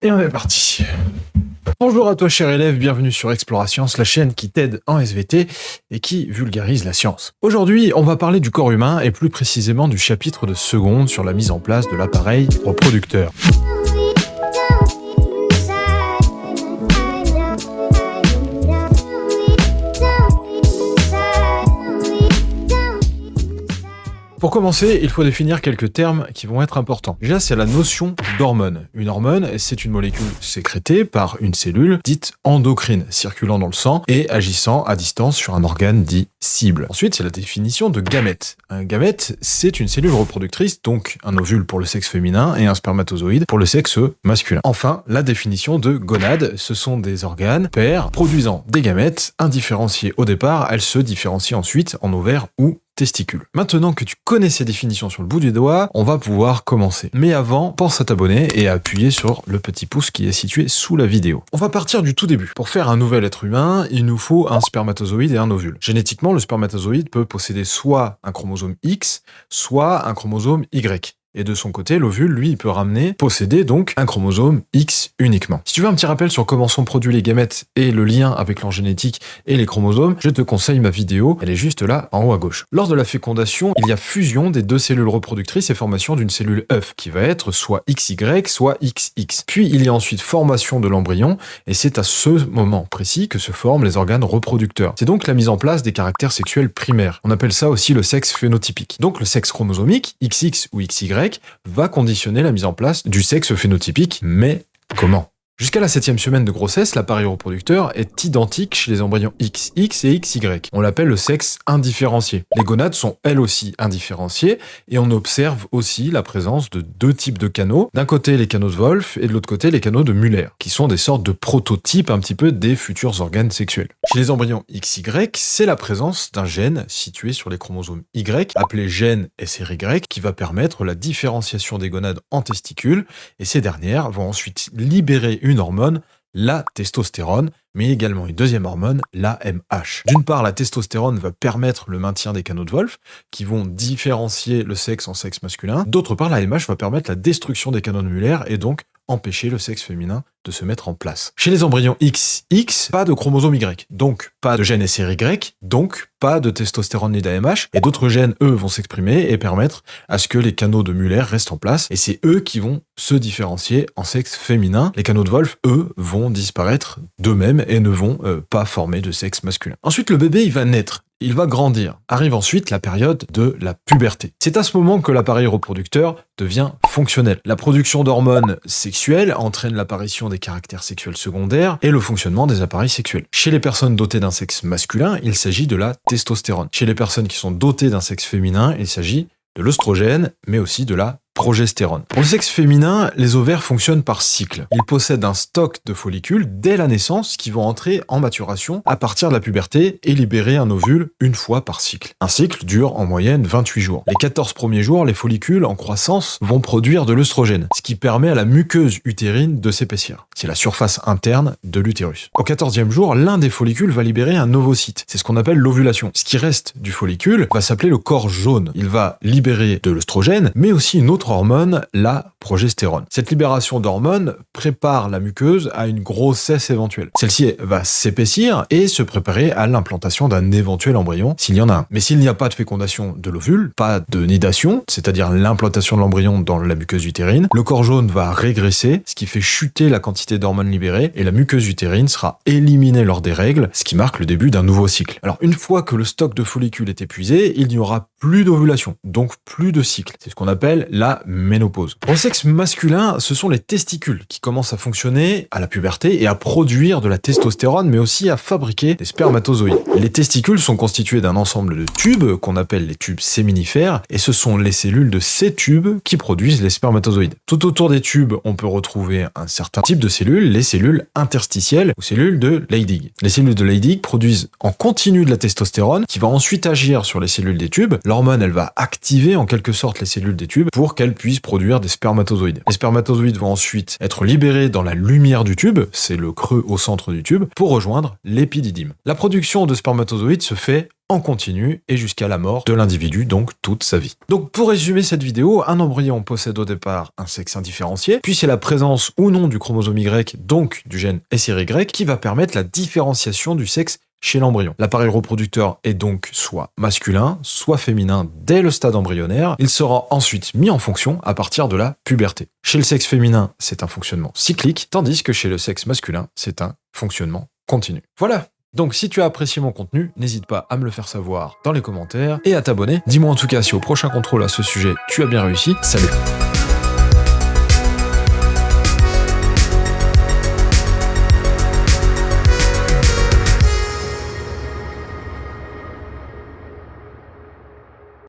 Et on est parti. Bonjour à toi cher élève, bienvenue sur Explorations, la chaîne qui t'aide en SVT et qui vulgarise la science. Aujourd'hui, on va parler du corps humain et plus précisément du chapitre de seconde sur la mise en place de l'appareil reproducteur. Pour commencer, il faut définir quelques termes qui vont être importants. Déjà, c'est la notion d'hormone. Une hormone, c'est une molécule sécrétée par une cellule dite endocrine, circulant dans le sang et agissant à distance sur un organe dit cible. Ensuite, c'est la définition de gamète. Un gamète, c'est une cellule reproductrice, donc un ovule pour le sexe féminin et un spermatozoïde pour le sexe masculin. Enfin, la définition de gonade, ce sont des organes pairs produisant des gamètes indifférenciées au départ, elles se différencient ensuite en ovaires ou testicules. Maintenant que tu connais ces définitions sur le bout du doigt, on va pouvoir commencer. Mais avant, pense à t'abonner et à appuyer sur le petit pouce qui est situé sous la vidéo. On va partir du tout début. Pour faire un nouvel être humain, il nous faut un spermatozoïde et un ovule. Génétiquement, le spermatozoïde peut posséder soit un chromosome X, soit un chromosome Y. Et de son côté, l'ovule, lui, il peut posséder donc un chromosome X uniquement. Si tu veux un petit rappel sur comment sont produits les gamètes et le lien avec leur génétique et les chromosomes, je te conseille ma vidéo, elle est juste là, en haut à gauche. Lors de la fécondation, il y a fusion des deux cellules reproductrices et formation d'une cellule œuf, qui va être soit XY, soit XX. Puis il y a ensuite formation de l'embryon, et c'est à ce moment précis que se forment les organes reproducteurs. C'est donc la mise en place des caractères sexuels primaires. On appelle ça aussi le sexe phénotypique. Donc le sexe chromosomique, XX ou XY, va conditionner la mise en place du sexe phénotypique, mais comment ? Jusqu'à la 7e semaine de grossesse, l'appareil reproducteur est identique chez les embryons XX et XY. On l'appelle le sexe indifférencié. Les gonades sont elles aussi indifférenciées et on observe aussi la présence de deux types de canaux. D'un côté les canaux de Wolff et de l'autre côté les canaux de Müller, qui sont des sortes de prototypes un petit peu des futurs organes sexuels. Chez les embryons XY, c'est la présence d'un gène situé sur les chromosomes Y, appelé gène SRY, qui va permettre la différenciation des gonades en testicules et ces dernières vont ensuite libérer une hormone, la testostérone, mais également une deuxième hormone, l'AMH. D'une part, la testostérone va permettre le maintien des canaux de Wolff, qui vont différencier le sexe en sexe masculin. D'autre part, l'AMH va permettre la destruction des canaux de Müller et donc empêcher le sexe féminin de se mettre en place. Chez les embryons XX, pas de chromosome Y, donc pas de gène SRY, donc pas de testostérone ni d'AMH, et d'autres gènes, eux, vont s'exprimer et permettre à ce que les canaux de Müller restent en place, et c'est eux qui vont se différencier en sexe féminin. Les canaux de Wolff, eux, vont disparaître d'eux-mêmes et ne vont pas former de sexe masculin. Ensuite, le bébé, il va naître. Il va grandir. Arrive ensuite la période de la puberté. C'est à ce moment que l'appareil reproducteur devient fonctionnel. La production d'hormones sexuelles entraîne l'apparition des caractères sexuels secondaires et le fonctionnement des appareils sexuels. Chez les personnes dotées d'un sexe masculin, il s'agit de la testostérone. Chez les personnes qui sont dotées d'un sexe féminin, il s'agit de l'œstrogène, mais aussi de la progestérone. Pour le sexe féminin, les ovaires fonctionnent par cycle. Ils possèdent un stock de follicules dès la naissance qui vont entrer en maturation à partir de la puberté et libérer un ovule une fois par cycle. Un cycle dure en moyenne 28 jours. Les 14 premiers jours, les follicules en croissance vont produire de l'œstrogène, ce qui permet à la muqueuse utérine de s'épaissir. C'est la surface interne de l'utérus. Au 14e jour, l'un des follicules va libérer un ovocyte. C'est ce qu'on appelle l'ovulation. Ce qui reste du follicule va s'appeler le corps jaune. Il va libérer de l'œstrogène, mais aussi une autre hormone, la progestérone. Cette libération d'hormones prépare la muqueuse à une grossesse éventuelle. Celle-ci va s'épaissir et se préparer à l'implantation d'un éventuel embryon, s'il y en a un. Mais s'il n'y a pas de fécondation de l'ovule, pas de nidation, c'est-à-dire l'implantation de l'embryon dans la muqueuse utérine, le corps jaune va régresser, ce qui fait chuter la quantité d'hormones libérées, et la muqueuse utérine sera éliminée lors des règles, ce qui marque le début d'un nouveau cycle. Alors, une fois que le stock de follicules est épuisé, il n'y aura plus d'ovulation, donc plus de cycle. C'est ce qu'on appelle la ménopause. Pour le sexe masculin, ce sont les testicules qui commencent à fonctionner à la puberté et à produire de la testostérone, mais aussi à fabriquer des spermatozoïdes. Les testicules sont constitués d'un ensemble de tubes qu'on appelle les tubes séminifères, et ce sont les cellules de ces tubes qui produisent les spermatozoïdes. Tout autour des tubes, on peut retrouver un certain type de cellules, les cellules interstitielles ou cellules de Leydig. Les cellules de Leydig produisent en continu de la testostérone qui va ensuite agir sur les cellules des tubes. L'hormone, elle va activer en quelque sorte les cellules des tubes pour qu'elle puisse produire des spermatozoïdes. Les spermatozoïdes vont ensuite être libérés dans la lumière du tube, c'est le creux au centre du tube, pour rejoindre l'épididyme. La production de spermatozoïdes se fait en continu et jusqu'à la mort de l'individu, donc toute sa vie. Donc pour résumer cette vidéo, un embryon possède au départ un sexe indifférencié, puis c'est la présence ou non du chromosome Y, donc du gène SRY, qui va permettre la différenciation du sexe chez l'embryon. L'appareil reproducteur est donc soit masculin, soit féminin dès le stade embryonnaire. Il sera ensuite mis en fonction à partir de la puberté. Chez le sexe féminin, c'est un fonctionnement cyclique, tandis que chez le sexe masculin, c'est un fonctionnement continu. Voilà. Donc si tu as apprécié mon contenu, n'hésite pas à me le faire savoir dans les commentaires et à t'abonner. Dis-moi en tout cas si au prochain contrôle à ce sujet, tu as bien réussi. Salut!